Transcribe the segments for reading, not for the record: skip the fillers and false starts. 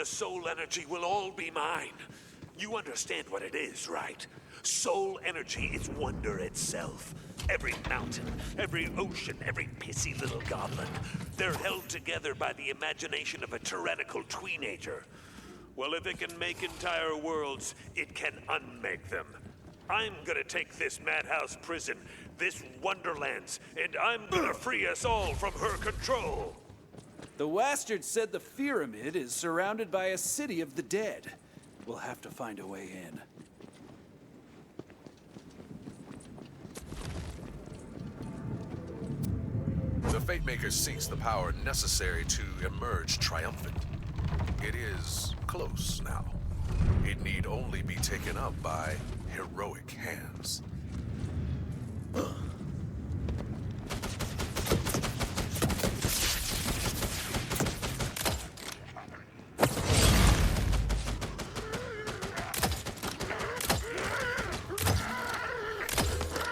the soul energy will all be mine. You understand what it is, right? Soul energy is wonder itself. Every mountain, every ocean, every pissy little goblin. They're held together by the imagination of a tyrannical teenager. Well, if it can make entire worlds, it can unmake them. I'm gonna take this madhouse prison, this Wonderlands, and I'm gonna free us all from her control. The Wastard said the pyramid is surrounded by a city of the dead. We'll have to find a way in. The Fatemaker seeks the power necessary to emerge triumphant. It is close now. It need only be taken up by heroic hands.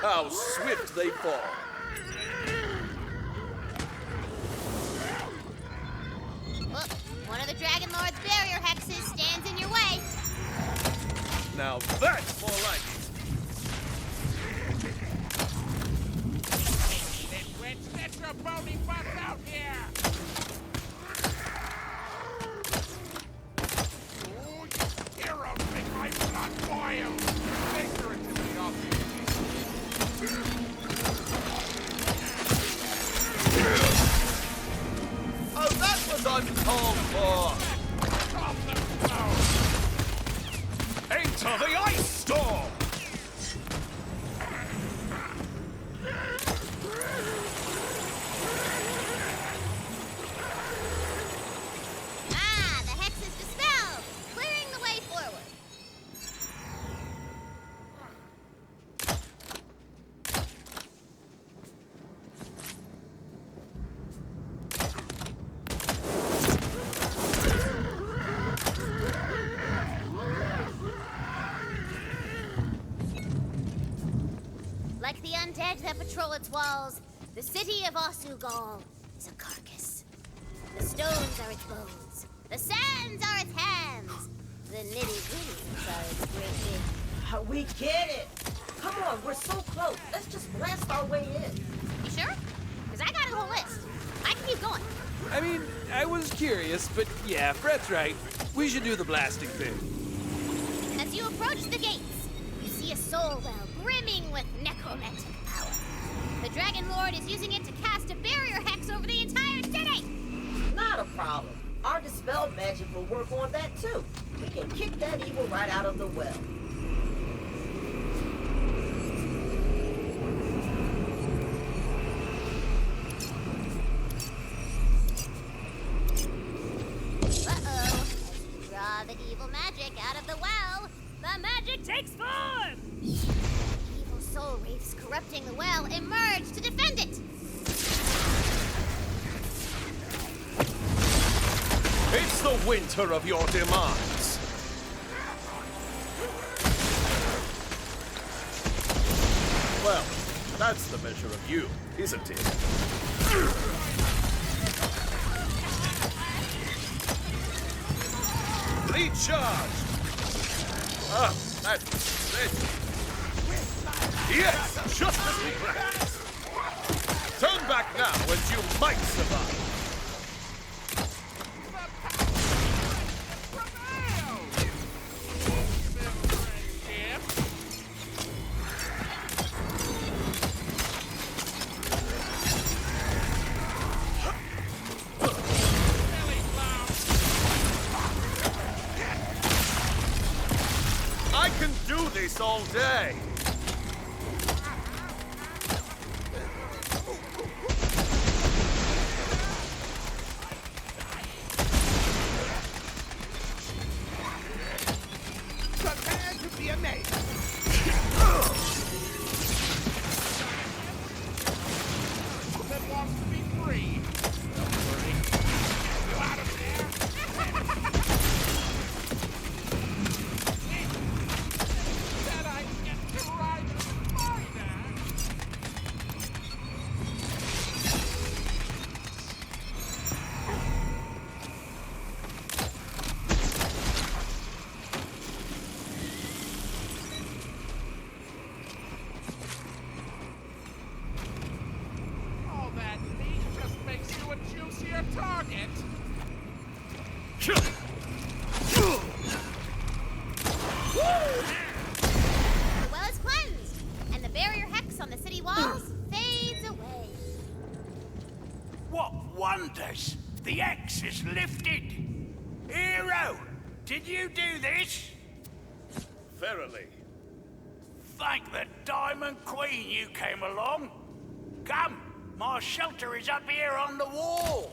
How swift they fall! Look, one of the Dragon Lord's barrier hexes stands in your way. Now that's more like it! Let's get your bony butts out here! Oh, you heroes make my blood boil! Ignorance is the obvious. Oh, that was uncalled for! Enter the ice storm! Ah, the hex is dispelled, clearing the way forward. Like the undead that patrol its walls, the city of Osugal is a carcass. The stones are its bones. The sands are its hands. The nitty-gritties are its great big... We get it. Come on, we're so close. Let's just blast our way in. You sure? Because I got a whole list. I can keep going. I mean, I was curious, but yeah, Fred's right. We should do the blasting thing. As you approach the gates, you see a soul well brimming with necromantic power. The Dragon Lord is using it to cast a barrier hex over the entire city! Not a problem. Our dispelled magic will work on that too. We can kick that evil right out of the well. Uh-oh. As you draw the evil magic out of the well, the magic takes form! Evil soul wraiths corrupting the well emerge to defend it! It's the winter of your demise. Well, that's the measure of you, isn't it? Recharge! Ah, that's it. Yes, just as we planned. Turn back now and you might survive. I can do this all day. Prepare to be amazed! That wants to be free! Don't worry. You out of there? Said I'd get to run! The well is cleansed, and the barrier hex on the city walls fades away. What wonders! The X is lifted! Hero, did you do this? Verily. Thank the Diamond Queen you came along. Come, my shelter is up here on the wall.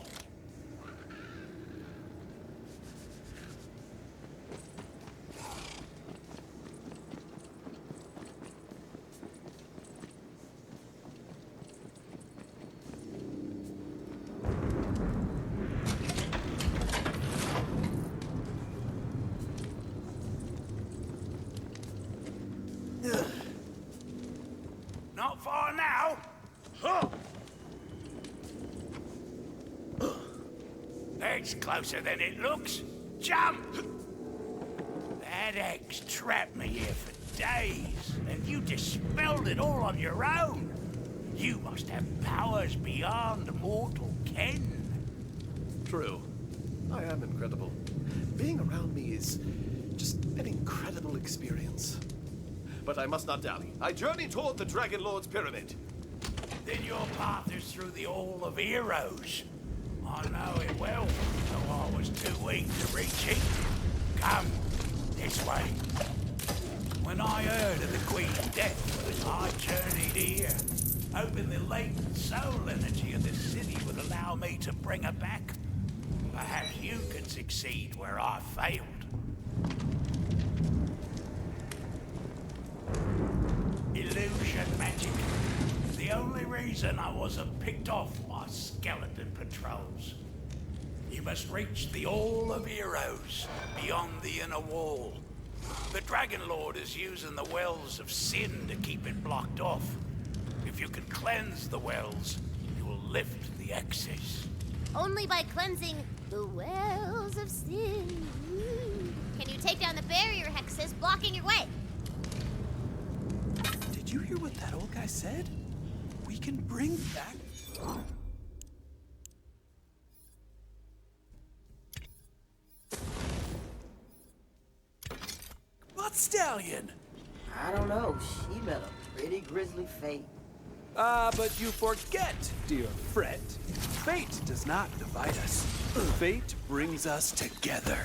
Not far now. Huh. It's closer than it looks. Jump! That X trapped me here for days, and you dispelled it all on your own. You must have powers beyond mortal ken. True. I am incredible. Being around me is just an incredible experience. But I must not dally. I journey toward the Dragon Lord's pyramid. Then your path is through the Hall of Heroes. I know it well, though I was too weak to reach it. Come, this way. When I heard of the Queen's death, I journeyed here, hoping the latent soul energy of the city would allow me to bring her back. Perhaps you can succeed where I failed. Illusion magic. The only reason I wasn't picked off by skeleton patrols. You must reach the Hall of Heroes beyond the inner wall. The Dragon Lord is using the wells of sin to keep it blocked off. If you can cleanse the wells, you will lift the excess. Only by cleansing the wells of sin. Can you take down the barrier hexes blocking your way? Did you hear what that old guy said? We can bring back... What stallion? I don't know. She met a pretty grisly fate. But you forget, dear friend. Fate does not divide us. Fate brings us together.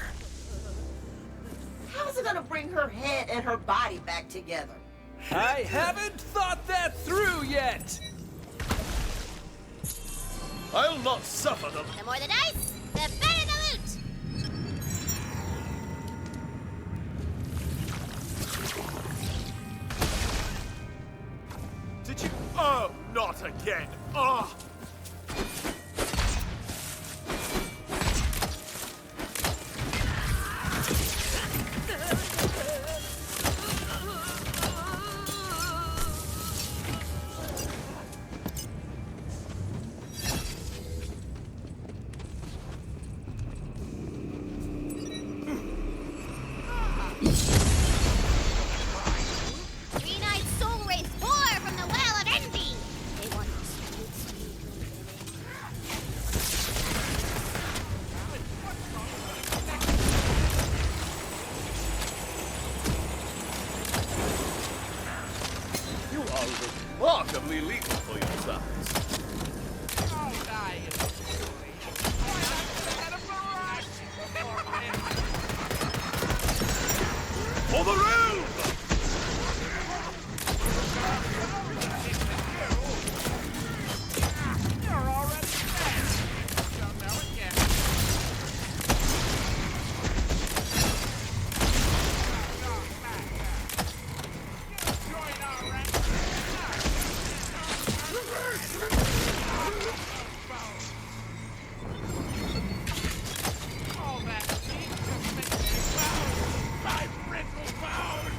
How's it gonna bring her head and her body back together? I haven't thought that through yet! I'll not suffer them. The more the dice, the better the loot! Did you? Oh, not again. Oh! Green-eyed soul race pour from the well of envy! They want your sweet, sweet You are remarkably lethal for your size. Oh, die, you silly. Boy, I had a variety beforehand. For the room! You're already dead. Don't know it yet. Join our ranks. All that heat just makes me bow. My brittle bow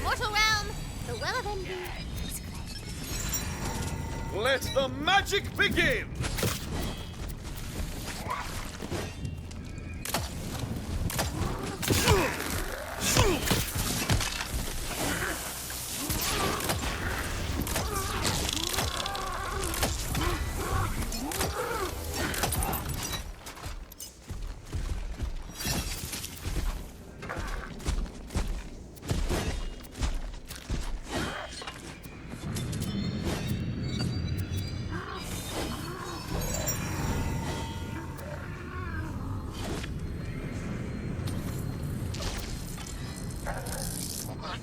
mortal realm, the Well of Envy is cleansed. Let the magic begin! Well done!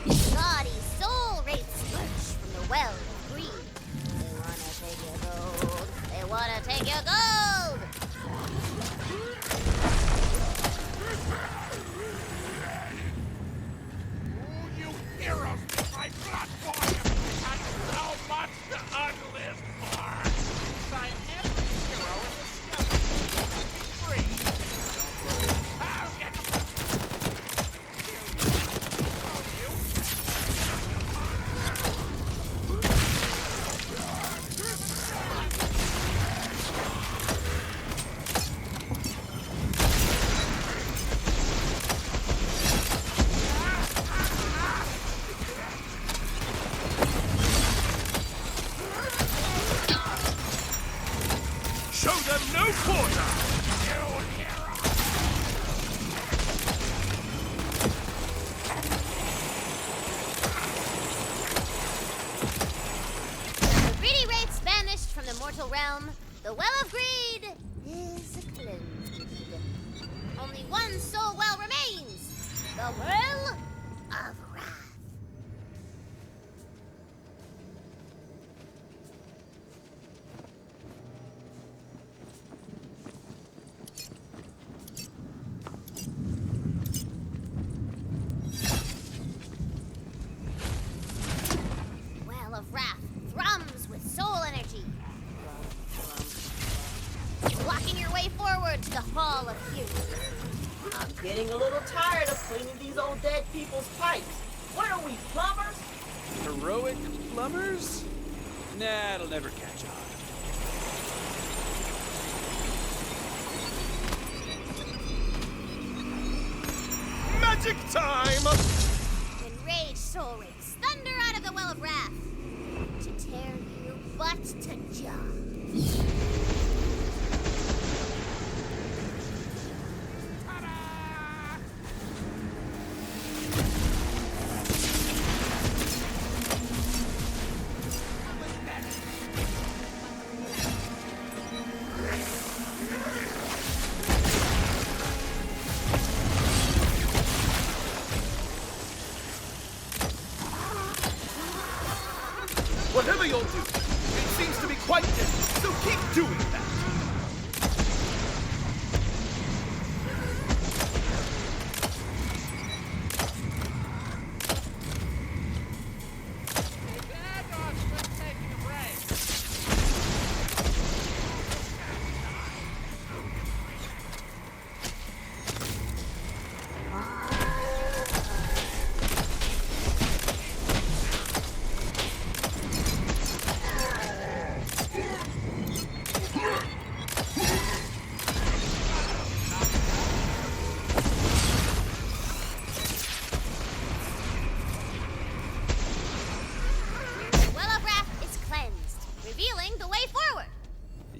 Gaudy soul rates splurge from the Well of Greed. They wanna take your gold. They wanna take your gold! You heroes make my blood boil! And so much to unlive for! Sign every hero in the skeleton to be free! I'll get Show them no quarter! The greedy rates banished from the mortal realm, the Well of Greed is cleansed. Only one soul well remains, the Well of Wrath. Well of Wrath thrums with soul energy. Blocking your way forward to the Hall of Fury. I'm getting a little tired of cleaning these old dead people's pipes. What are we, plumbers? Heroic plumbers? Nah, it'll never catch on. Magic time! Enraged soul rates thunder out of the Well of Wrath to tear you butt to jaw. Whatever you'll do, it seems to be quite different, so keep doing that.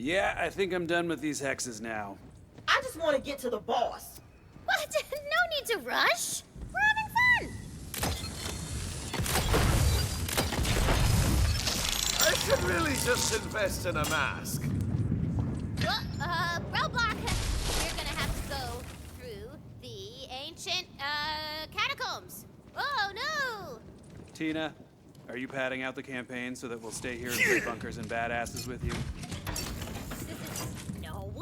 Yeah, I think I'm done with these hexes now. I just want to get to the boss. What? No need to rush. We're having fun. I should really just invest in a mask. Well, Roadblock, you're gonna have to go through the ancient, catacombs. Oh, no! Tina, are you padding out the campaign so that we'll stay here and play bunkers and badasses with you? No.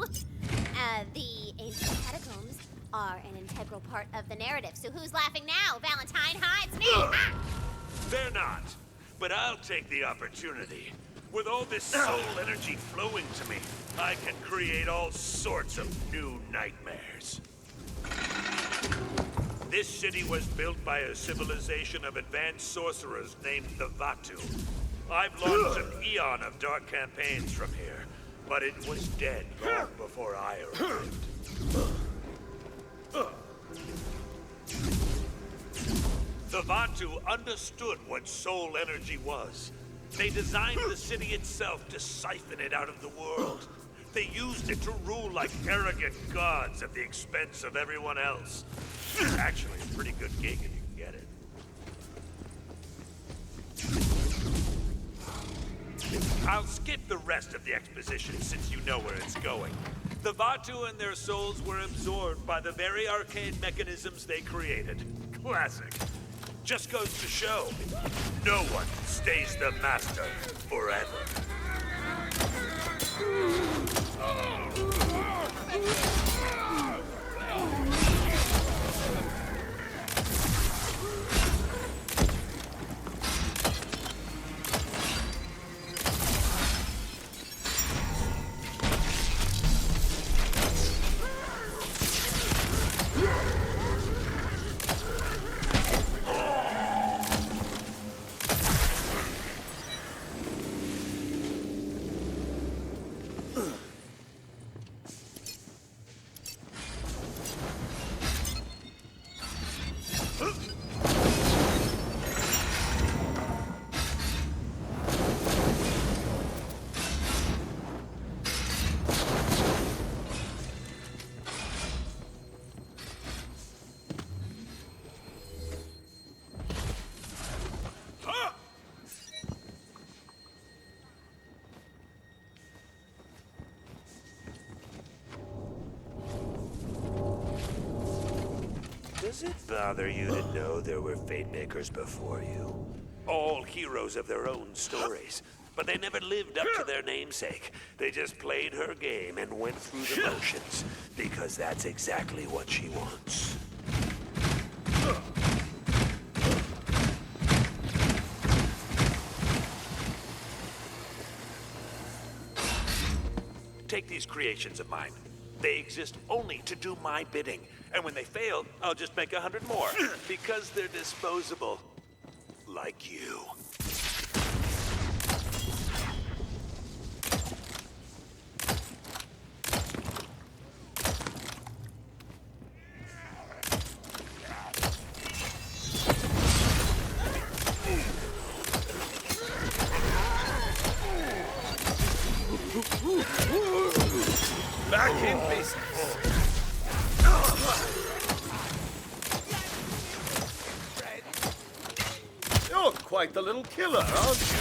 The ancient catacombs are an integral part of the narrative. So who's laughing now? Valentine, huh? It's me! Ha! They're not. But I'll take the opportunity. With all this soul energy flowing to me, I can create all sorts of new nightmares. This city was built by a civilization of advanced sorcerers named the Vatu. I've launched an eon of dark campaigns from here, but it was dead long before I arrived. The Vatu understood what soul energy was. They designed the city itself to siphon it out of the world. They used it to rule like arrogant gods at the expense of everyone else. Actually, a pretty good gig if you can get it. I'll skip the rest of the exposition since you know where it's going. The Vatu and their souls were absorbed by the very arcane mechanisms they created. Classic. Just goes to show, no one stays the master forever. Does it bother you to know there were fate makers before you? All heroes of their own stories. But they never lived up to their namesake. They just played her game and went through the motions. Because that's exactly what she wants. Take these creations of mine. They exist only to do my bidding. And when they fail, I'll just make 100 more. Because they're disposable. Like you. Back in business. You're quite the little killer, aren't you?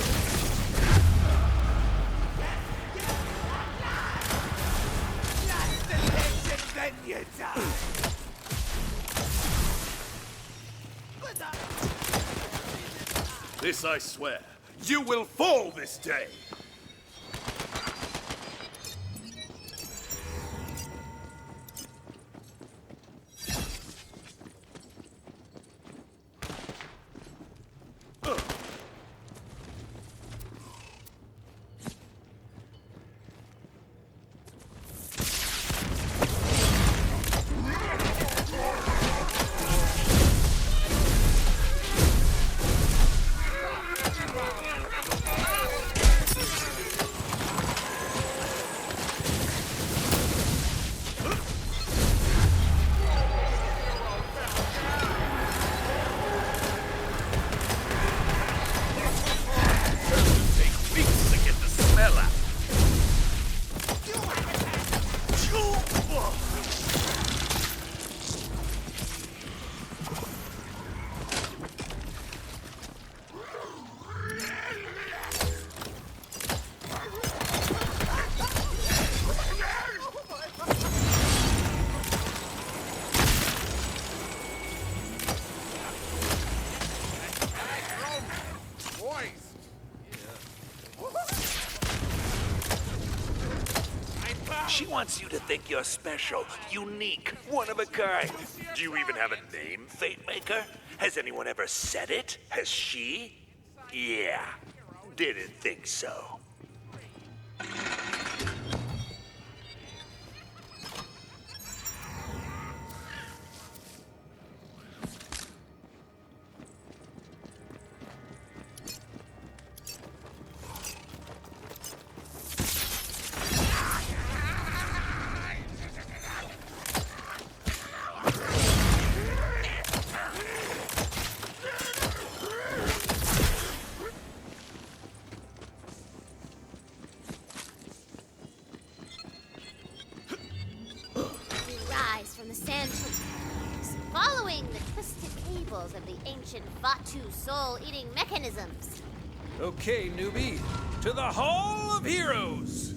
Then you die. This I swear. You will fall this day. She wants you to think you're special, unique, one of a kind. Do you even have a name, Fate Maker? Has anyone ever said it? Has she? Yeah. Didn't think so. From the sand following the twisted cables of the ancient Vatu soul-eating mechanisms. Okay, newbie, to the Hall of Heroes!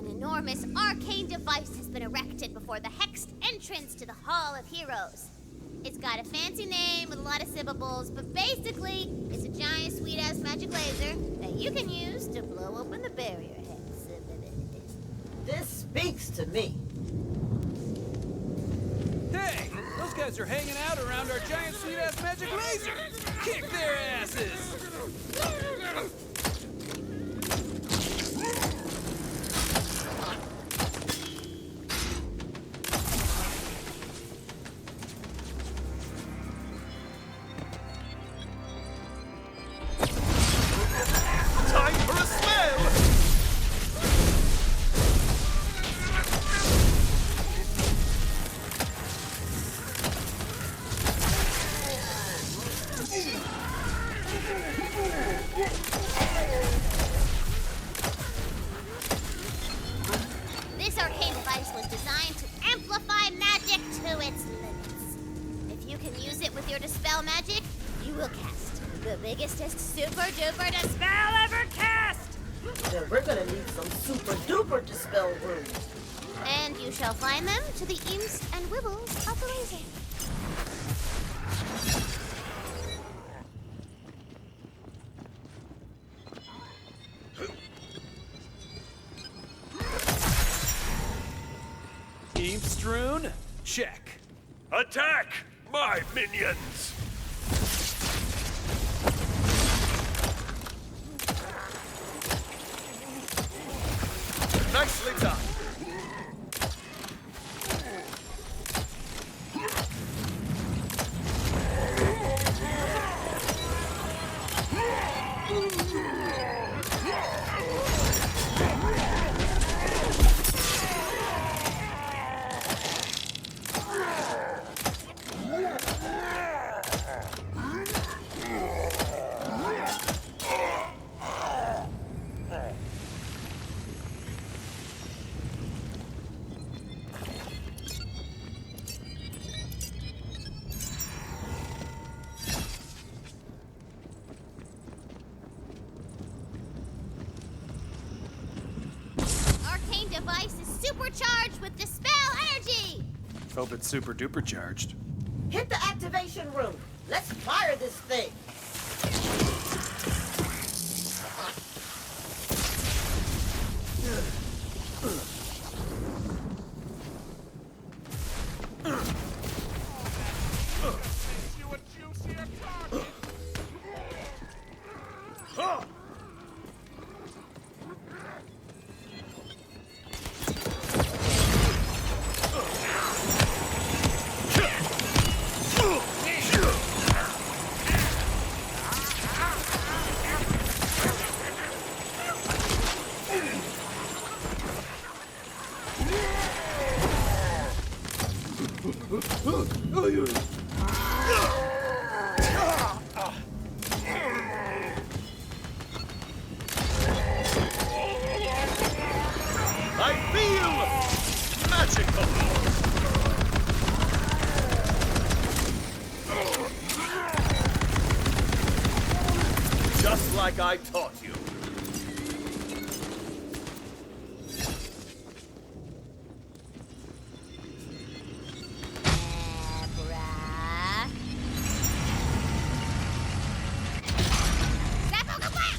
Enormous arcane device has been erected before the hexed entrance to the Hall of Heroes. It's got a fancy name with a lot of syllables, but basically, it's a giant sweet-ass magic laser that you can use to blow open the barrier hex. This speaks to me. Hey, those guys are hanging out around our giant sweet-ass magic laser! Kick their asses! This arcane device was designed to amplify magic to its limits. If you can use it with your dispel magic, you will cast the biggestest super-duper dispel ever cast! Then we're gonna need some super-duper dispel rooms. And you shall find them to the imps and wibbles of the laser. Ink strewn? Check. Attack, my minions! Nicely done. Arcane device is supercharged with dispel energy! Hope it's super duper charged. Hit the activation room. Let's fire this thing. You a juicier target. Just like I taught you. Abra. Zap-o-ga-blam!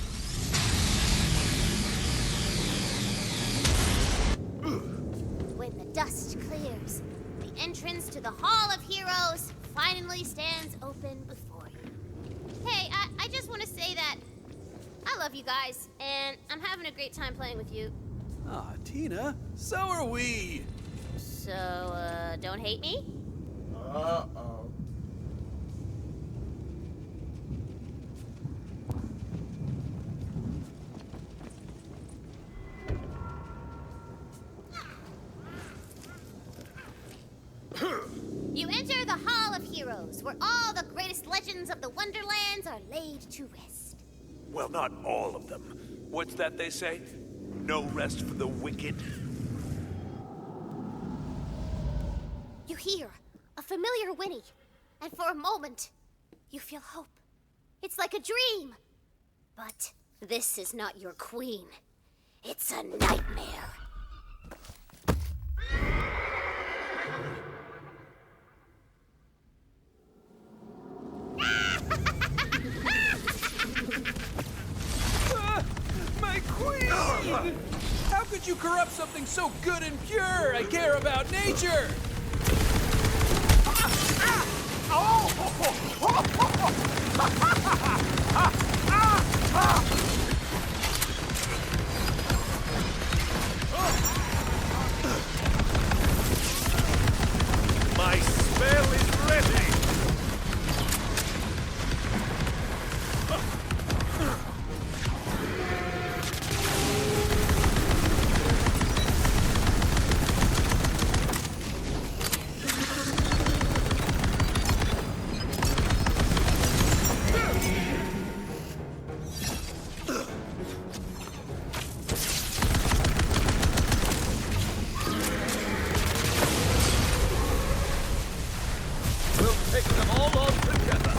When the dust clears, the entrance to the Hall of Heroes finally stands open before you. Hey, I just want to say that I love you guys, and I'm having a great time playing with you. Aw, Tina, so are we. So, don't hate me? Uh-oh. You enter the Hall of Heroes, where all the greatest legends of the Wonderlands are laid to rest. Well, not all of them. What's that they say? No rest for the wicked. You hear a familiar whinny, and for a moment, you feel hope. It's like a dream. But this is not your queen. It's a nightmare. My queen! How could you corrupt something so good and pure? I care about nature! My spell is ready! We'll take them all on together.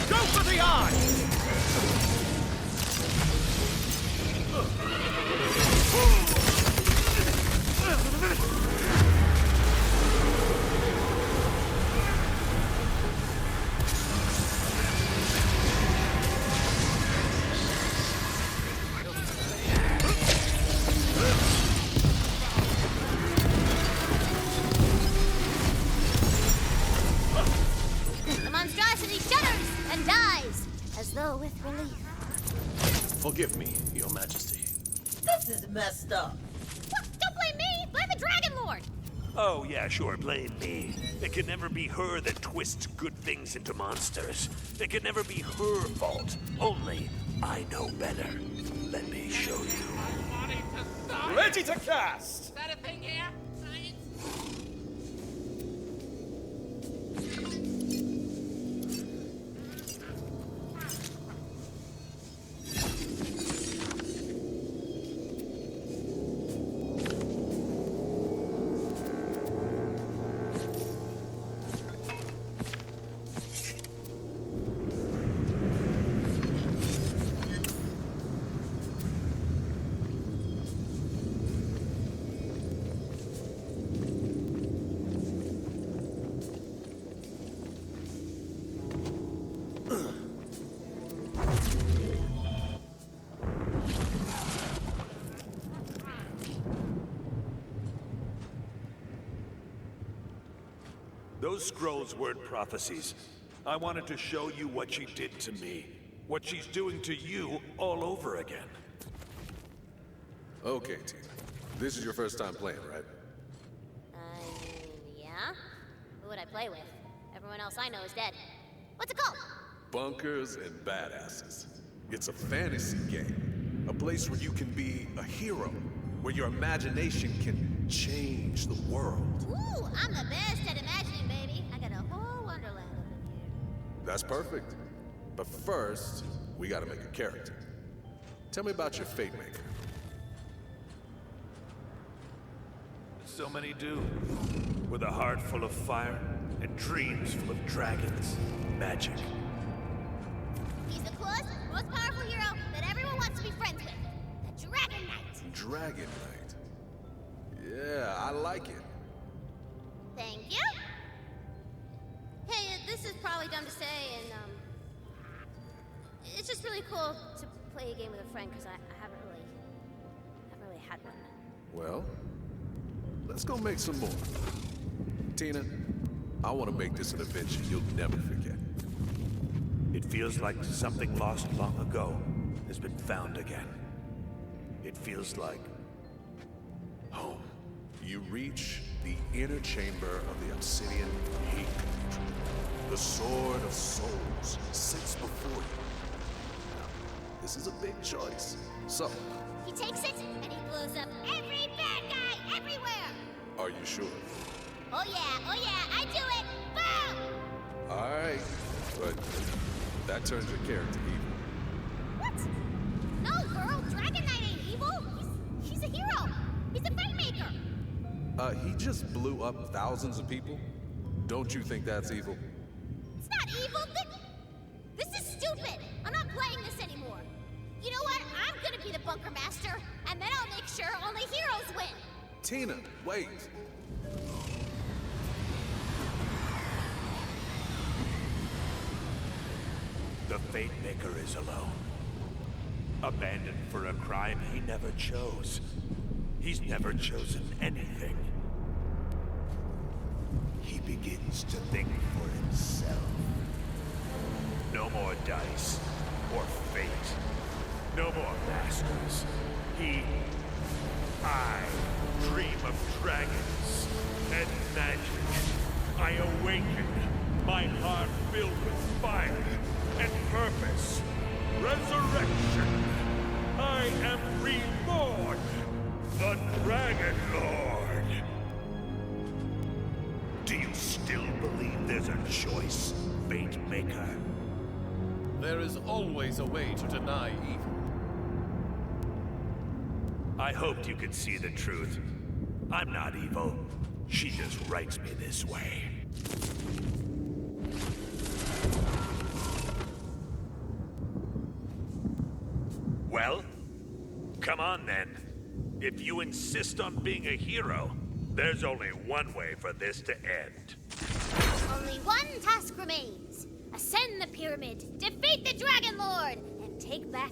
Go for the eye! The monstrosity shudders and dies, as though with relief. Forgive me, Your Majesty. This is messed up. What? Don't blame me! Blame the Dragon Lord! Oh, yeah, sure, blame me. It can never be her that twists good things into monsters. It can never be her fault. Only I know better. Let me show you. I'm wanting to stop. Ready to cast! Is that a thing here? Science? Those scrolls weren't prophecies. I wanted to show you what she did to me. What she's doing to you all over again. Okay, Tina. This is your first time playing, right? Yeah? Who would I play with? Everyone else I know is dead. What's it called? Bunkers and Badasses. It's a fantasy game. A place where you can be a hero. Where your imagination can change the world. Ooh, I'm the best at imagining, baby. I got a whole Wonderland up in here. That's perfect. But first, we gotta make a character. Tell me about your Fate Maker. So many do. With a heart full of fire and dreams full of dragons, magic. He's the coolest, most powerful hero that everyone wants to be friends with. The Dragon Knight. Dragon Knight. Yeah, I like it. Thank you. Hey, this is probably dumb to say, and it's just really cool to play a game with a friend because I haven't really had one. Well, let's go make some more. Tina, I want to make this an adventure you'll never forget. It feels like something lost long ago has been found again. It feels like home. You reach the inner chamber of the Obsidian Hate Cathedral. The Sword of Souls sits before you. Now, this is a big choice. So, He takes it and he blows up every bad guy everywhere. are you sure? Oh yeah, I do it. Boom! Alright, but that turns your character evil. What? No, girl, Dragon Knight ain't evil. He's a hero. He's a Fate Maker. He just blew up thousands of people. Don't you think that's evil? It's not evil. This is stupid. I'm not playing this anymore. You know what? I'm gonna be the bunker master, and then I'll make sure only heroes win. Tina, wait. The Fate Maker is alone. Abandoned for a crime he never chose. He's never chosen anything. He begins to think for himself. No more dice or fate. No more masters. I dream of dragons and magic. I awaken, my heart filled with fire and purpose. Resurrection. I am reborn, the Dragon Lord. Do you still believe there's a choice, Fate Maker? There is always a way to deny evil. I hoped you could see the truth. I'm not evil. She just writes me this way. Well, come on then. If you insist on being a hero, there's only one way for this to end. Only one task remains. Ascend the pyramid, defeat the Dragon Lord, and take back